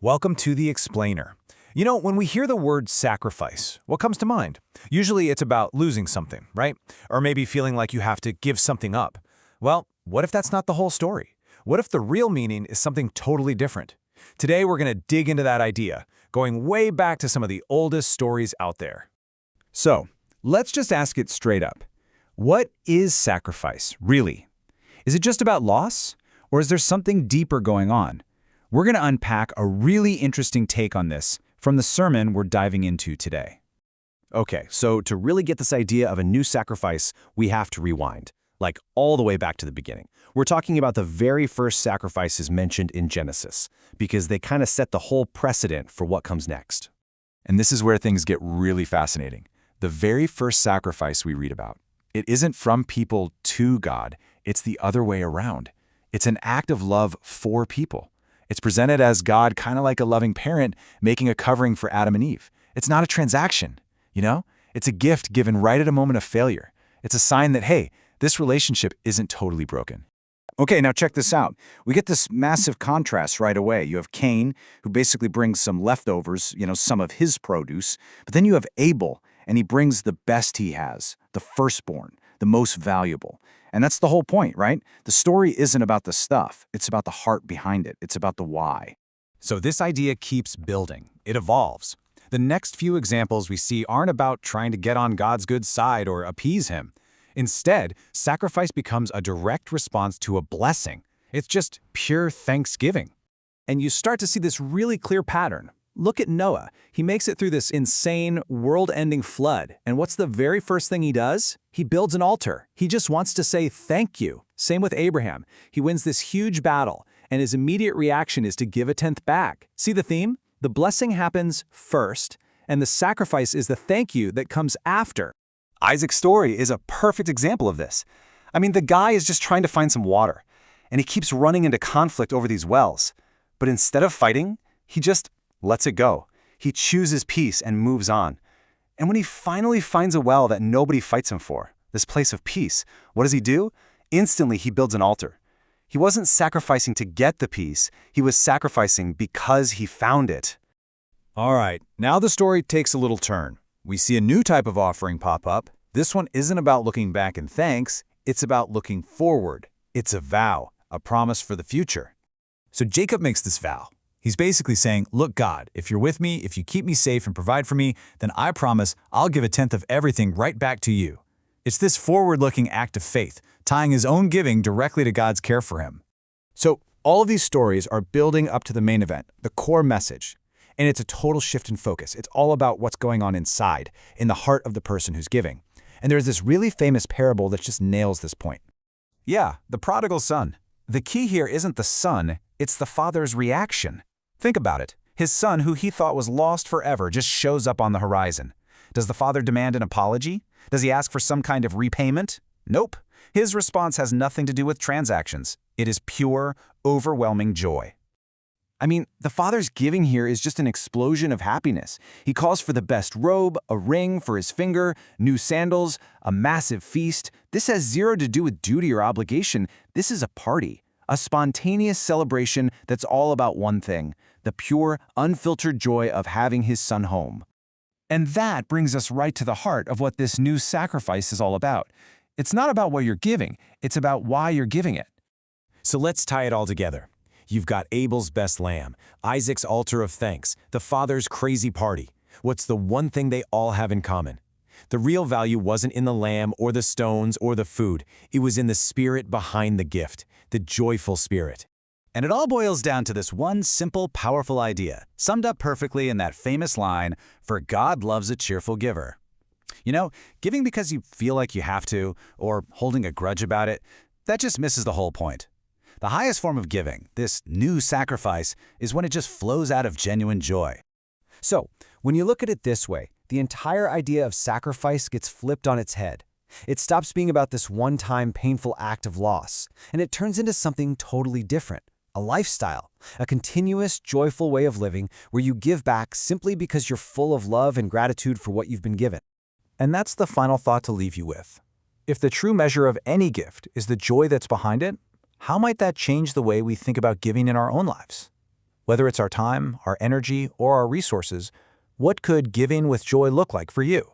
Welcome to The Explainer. You know, when we hear the word sacrifice, what comes to mind? Usually it's about losing something, right? Or maybe feeling like you have to give something up. Well, what if that's not the whole story? What if the real meaning is something totally different? Today we're going to dig into that idea, going way back to some of the oldest stories out there. So, let's just ask it straight up. What is sacrifice, really? Is it just about loss? Or is there something deeper going on? We're going to unpack a really interesting take on this from the sermon we're diving into today. Okay, so to really get this idea of a new sacrifice, we have to rewind, like all the way back to the beginning. We're talking about the very first sacrifices mentioned in Genesis, because they kind of set the whole precedent for what comes next. And this is where things get really fascinating. The very first sacrifice we read about, it isn't from people to God, it's the other way around. It's an act of love for people. It's presented as God, kind of like a loving parent, making a covering for Adam and Eve. It's not a transaction, you know? It's a gift given right at a moment of failure. It's a sign that, hey, this relationship isn't totally broken. Okay, now check this out. We get this massive contrast right away. You have Cain, who basically brings some leftovers, some of his produce. But then you have Abel, and he brings the best he has, the firstborn, the most valuable. And that's the whole point, right? The story isn't about the stuff. It's about the heart behind it. It's about the why. So this idea keeps building. It evolves. The next few examples we see aren't about trying to get on God's good side or appease him. Instead, sacrifice becomes a direct response to a blessing. It's just pure thanksgiving. And you start to see this really clear pattern. Look at Noah. He makes it through this insane, world-ending flood. And what's the very first thing he does? He builds an altar. He just wants to say thank you. Same with Abraham. He wins this huge battle, and his immediate reaction is to give a tenth back. See the theme? The blessing happens first, and the sacrifice is the thank you that comes after. Isaac's story is a perfect example of this. I mean, the guy is just trying to find some water, and he keeps running into conflict over these wells. But instead of fighting, he just lets it go. He chooses peace and moves on. And when he finally finds a well that nobody fights him for, this place of peace, what does he do? Instantly, he builds an altar. He wasn't sacrificing to get the peace. He was sacrificing because he found it. All right, now the story takes a little turn. We see a new type of offering pop up. This one isn't about looking back in thanks. It's about looking forward. It's a vow, a promise for the future. So Jacob makes this vow. He's basically saying, look, God, if you're with me, if you keep me safe and provide for me, then I promise I'll give a tenth of everything right back to you. It's this forward-looking act of faith, tying his own giving directly to God's care for him. So all of these stories are building up to the main event, the core message. And it's a total shift in focus. It's all about what's going on inside, in the heart of the person who's giving. And there's this really famous parable that just nails this point. Yeah, the prodigal son. The key here isn't the son, it's the father's reaction. Think about it. His son, who he thought was lost forever, just shows up on the horizon. Does the father demand an apology? Does he ask for some kind of repayment? Nope. His response has nothing to do with transactions. It is pure, overwhelming joy. I mean, the father's giving here is just an explosion of happiness. He calls for the best robe, a ring for his finger, new sandals, a massive feast. This has zero to do with duty or obligation. This is a party, a spontaneous celebration that's all about one thing, the pure, unfiltered joy of having his son home. And that brings us right to the heart of what this new sacrifice is all about. It's not about what you're giving, it's about why you're giving it. So let's tie it all together. You've got Abel's best lamb, Isaac's altar of thanks, the father's crazy party. What's the one thing they all have in common? The real value wasn't in the lamb or the stones or the food. It was in the spirit behind the gift, the joyful spirit. And it all boils down to this one simple, powerful idea, summed up perfectly in that famous line, "For God loves a cheerful giver." You know, giving because you feel like you have to, or holding a grudge about it, that just misses the whole point. The highest form of giving, this new sacrifice, is when it just flows out of genuine joy. So, when you look at it this way, the entire idea of sacrifice gets flipped on its head. It stops being about this one-time painful act of loss, and it turns into something totally different. A lifestyle, a continuous, joyful way of living where you give back simply because you're full of love and gratitude for what you've been given. And that's the final thought to leave you with. If the true measure of any gift is the joy that's behind it, how might that change the way we think about giving in our own lives? Whether it's our time, our energy, or our resources, what could giving with joy look like for you?